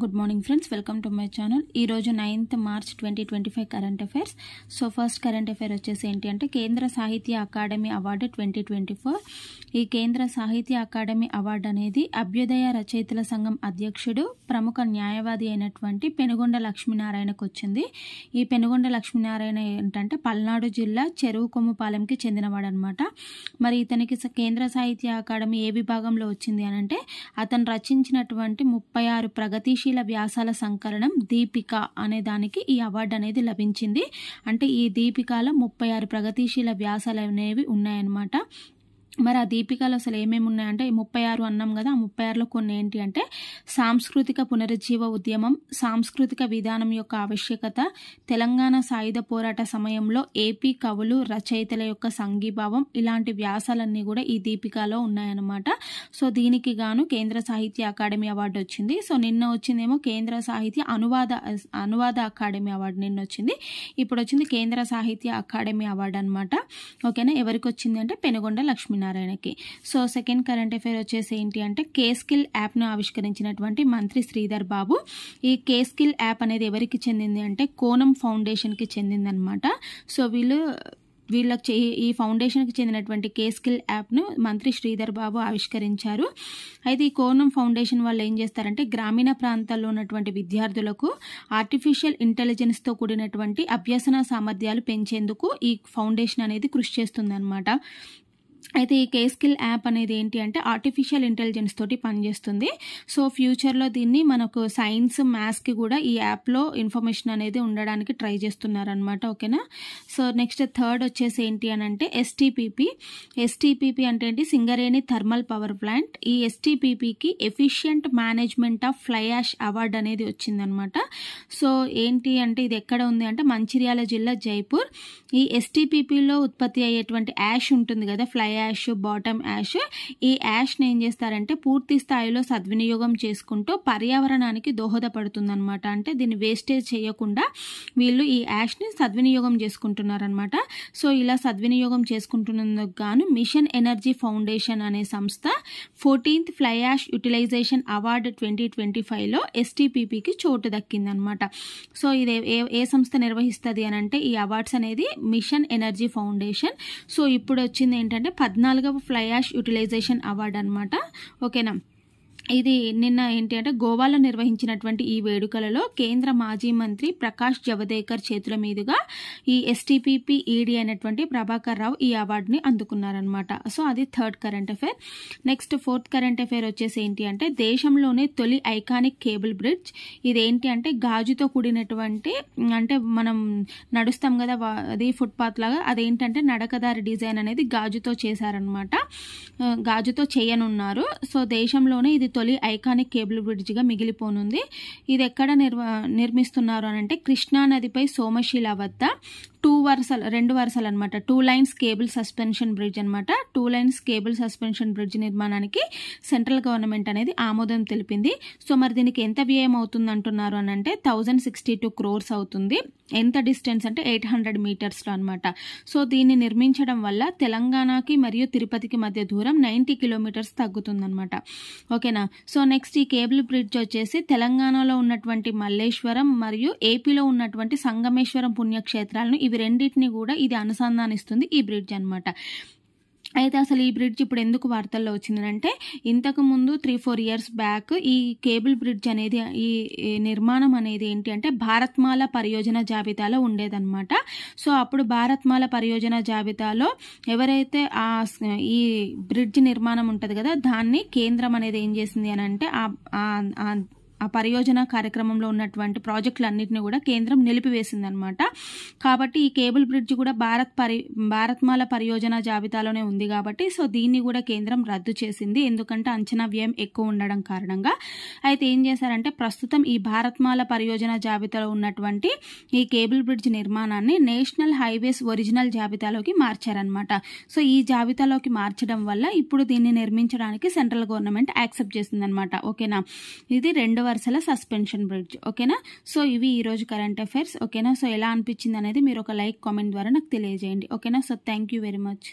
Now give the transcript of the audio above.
Good morning friends, welcome to my channel. ఈరోజు 9th March 2025 current affairs. So first current affair వచ్చేసి ఏంటి అంటే కేంద్ర సాహిత్య అకాడమీ అవార్డు 2024. ఈ కేంద్ర సాహిత్య అకాడమీ అవార్డు అనేది అభ్యుదయ రచయితల సంఘం అధ్యక్షుడు ప్రముఖ న్యాయవాది అయినటువంటి పెనుగొండ లక్ష్మీనారాయణకు వచ్చింది. ఈ పెనుగొండ లక్ష్మీనారాయణ ఏంటంటే పల్నాడు జిల్లా చెరువు కొమ్ముపాలెంకి చెందినవాడు అనమాట. మరి ఇతనికి కేంద్ర సాహిత్య అకాడమీ ఏ విభాగంలో వచ్చింది అని అంటే అతను రచించినటువంటి 36 ప్రగతిశీల వ్యాసాల సంకలనం దీపిక అనే దానికి ఈ అవార్డు అనేది లభించింది. అంటే ఈ దీపికలో 36 ప్రగతిశీల వ్యాసాలు అనేవి ఉన్నాయన్నమాట. మరి ఆ దీపికలో అసలు ఏమేమి ఉన్నాయంటే 36 అన్నాం కదా, ఆ 36లో కొన్ని ఏంటి అంటే సాంస్కృతిక పునరుజ్జీవ ఉద్యమం, సాంస్కృతిక విధానం యొక్క ఆవశ్యకత, తెలంగాణ సాయుధ పోరాట సమయంలో ఏపీ కవులు రచయితల యొక్క సంఘీభావం, ఇలాంటి వ్యాసాలన్నీ కూడా ఈ దీపికలో ఉన్నాయన్నమాట. సో దీనికి గాను కేంద్ర సాహిత్య అకాడమీ అవార్డు వచ్చింది. సో నిన్న వచ్చిందేమో కేంద్ర సాహిత్య అనువాద అకాడమీ అవార్డు నిన్న వచ్చింది. ఇప్పుడు వచ్చింది కేంద్ర సాహిత్య అకాడమీ అవార్డు అనమాట. ఓకేనా, ఎవరికి వచ్చింది అంటే పెనుగొండ లక్ష్మీనారాయణకి. సో సెకండ్ కరెంట్ అఫైర్ వచ్చేసి ఏంటి అంటే కేస్కిల్ యాప్ను ఆవిష్కరించినటువంటి మంత్రి శ్రీధర్ బాబు. ఈ కేస్కిల్ యాప్ అనేది ఎవరికి చెందింది అంటే కోనం ఫౌండేషన్కి చెందిందనమాట. సో వీళ్ళకి ఈ ఫౌండేషన్కి చెందినటువంటి కేస్కిల్ యాప్ను మంత్రి శ్రీధర్ బాబు ఆవిష్కరించారు. అయితే ఈ కోనం ఫౌండేషన్ వాళ్ళు ఏం చేస్తారంటే గ్రామీణ ప్రాంతాల్లో ఉన్నటువంటి విద్యార్థులకు ఆర్టిఫిషియల్ ఇంటెలిజెన్స్తో కూడినటువంటి అభ్యసన సామర్థ్యాలు పెంచేందుకు ఈ ఫౌండేషన్ అనేది కృషి చేస్తుందన్నమాట. అయితే ఈ కేస్కిల్ యాప్ అనేది ఏంటి అంటే ఆర్టిఫిషియల్ ఇంటెలిజెన్స్ తోటి పనిచేస్తుంది. సో ఫ్యూచర్లో దీన్ని మనకు సైన్స్, మ్యాథ్స్కి కూడా ఈ యాప్లో ఇన్ఫర్మేషన్ అనేది ఉండడానికి ట్రై చేస్తున్నారనమాట. ఓకేనా. సో నెక్స్ట్ థర్డ్ వచ్చేసి ఏంటి అని అంటే ఎస్టీపీపీ అంటే ఏంటి, సింగరేణి థర్మల్ పవర్ ప్లాంట్. ఈ ఎస్టీపీపీకి efficient management of fly ash award అనేది వచ్చిందనమాట. సో ఏంటి అంటే ఇది ఎక్కడ ఉంది అంటే మంచిర్యాల జిల్లా జైపూర్. ఈ ఎస్టీపీపీలో ఉత్పత్తి అయ్యేటువంటి యాష్ ఉంటుంది కదా, ఫ్లై యాష్, బాటమ్ యాష్. ఈ యాష్ని ఏం చేస్తారంటే పూర్తి స్థాయిలో సద్వినియోగం చేసుకుంటూ పర్యావరణానికి దోహదపడుతుందన్నమాట. అంటే దీన్ని వేస్టేజ్ చేయకుండా వీళ్ళు ఈ యాష్ని సద్వినియోగం చేసుకుంటున్నారనమాట. సో ఇలా సద్వినియోగం చేసుకుంటున్నందుకు గాను మిషన్ ఎనర్జీ ఫౌండేషన్ అనే సంస్థ 14th fly ash utilization award 2025లో ఎస్టీపీపీకి చోటు దక్కిందనమాట. సో ఇది ఏ సంస్థ నిర్వహిస్తుంది అని అంటే ఈ అవార్డ్స్ అనేది మిషన్ ఎనర్జీ ఫౌండేషన్. సో ఇప్పుడు వచ్చింది ఏంటంటే 14వ ఫ్లై యాష్ యూటిలైజేషన్ అవార్డు అనమాట. ఓకేనా. ఇది నిన్న ఏంటి అంటే గోవాలో నిర్వహించినటువంటి ఈ వేడుకలలో కేంద్ర మాజీ మంత్రి ప్రకాష్ జవదేకర్ చేతుల మీదుగా ఈ ఎస్టీపీపీ ఈడీ అయినటువంటి ప్రభాకర్ రావు ఈ అవార్డుని అందుకున్నారనమాట. సో అది third current affair. Next fourth current affair వచ్చేసి ఏంటి అంటే దేశంలోనే తొలి ఐకానిక్ కేబుల్ బ్రిడ్జ్. ఇది ఏంటి అంటే గాజుతో కూడినటువంటి, అంటే మనం నడుస్తాం కదా అది ఫుట్పాత్ లాగా, అదేంటంటే నడకదారి డిజైన్ అనేది గాజుతో చేశారనమాట, గాజుతో చేయనున్నారు. సో దేశంలోనే ఇది తొలి ఐకానిక్ కేబుల్ బ్రిడ్జ్గా మిగిలిపోనుంది. ఇది ఎక్కడ నిర్మిస్తున్నారు అని అంటే కృష్ణా నదిపై సోమశిల వద్ద 2 వరుసలు అనమాట, 2 లైన్స్ కేబుల్ సస్పెన్షన్ బ్రిడ్జ్ అనమాట. 2 లైన్స్ కేబుల్ సస్పెన్షన్ బ్రిడ్జ్ నిర్మాణానికి సెంట్రల్ గవర్నమెంట్ అనేది ఆమోదం తెలిపింది. సో మరి దీనికి ఎంత వ్యయం అవుతుంది అంటున్నారు అని అంటే 1062 crores అవుతుంది. ఎంత డిస్టెన్స్ అంటే 800 మీటర్స్లో అనమాట. సో దీన్ని నిర్మించడం వల్ల తెలంగాణకి మరియు తిరుపతికి మధ్య దూరం 90 kilometers తగ్గుతుందనమాట. ఓకేనా. సో నెక్స్ట్ ఈ కేబుల్ బ్రిడ్జ్ వచ్చేసి తెలంగాణలో ఉన్నటువంటి మల్లేశ్వరం మరియు ఏపీలో ఉన్నటువంటి సంగమేశ్వరం పుణ్యక్షేత్రాలను ఇవి రెండింటిని కూడా ఇది అనుసంధానిస్తుంది ఈ బ్రిడ్జ్ అనమాట. అయితే అసలు ఈ బ్రిడ్జ్ ఇప్పుడు ఎందుకు వార్తల్లో వచ్చిందంటే ఇంతకు ముందు 3-4 years బ్యాక్ ఈ కేబుల్ బ్రిడ్జ్ అనేది ఈ నిర్మాణం అనేది ఏంటి అంటే భారత్మాల పరియోజన జాబితాలో ఉండేదన్నమాట. సో అప్పుడు భారత్మాల పరియోజన జాబితాలో ఎవరైతే ఈ బ్రిడ్జ్ నిర్మాణం ఉంటుంది కదా దాన్ని కేంద్రం అనేది ఏం చేసింది అని అంటే ఆ పరియోజన కార్యక్రమంలో ఉన్నటువంటి ప్రాజెక్టులన్నింటినీ కూడా కేంద్రం నిలిపివేసిందనమాట. కాబట్టి ఈ కేబుల్ బ్రిడ్జ్ కూడా భారత్మాల పరియోజన జాబితాలోనే ఉంది కాబట్టి సో దీన్ని కూడా కేంద్రం రద్దు చేసింది, ఎందుకంటే అంచనా వ్యయం ఎక్కువ ఉండడం కారణంగా. అయితే ఏం చేశారంటే ప్రస్తుతం ఈ భారత్మాల పరియోజన జాబితాలో ఉన్నటువంటి ఈ కేబుల్ బ్రిడ్జ్ నిర్మాణాన్ని నేషనల్ హైవేస్ ఒరిజినల్ జాబితాలోకి మార్చారనమాట. సో ఈ జాబితాలోకి మార్చడం వల్ల ఇప్పుడు దీన్ని నిర్మించడానికి సెంట్రల్ గవర్నమెంట్ యాక్సెప్ట్ చేసిందనమాట. ఓకేనా. ఇది 2 వరుసల సస్పెన్షన్ బ్రిడ్జ్. ఓకేనా. సో ఇవి ఈరోజు కరెంట్ అఫైర్స్. ఓకేనా. సో ఎలా అనిపించింది అనేది మీరు ఒక లైక్, కామెంట్ ద్వారా నాకు తెలియజేయండి. ఓకేనా. So thank you very much.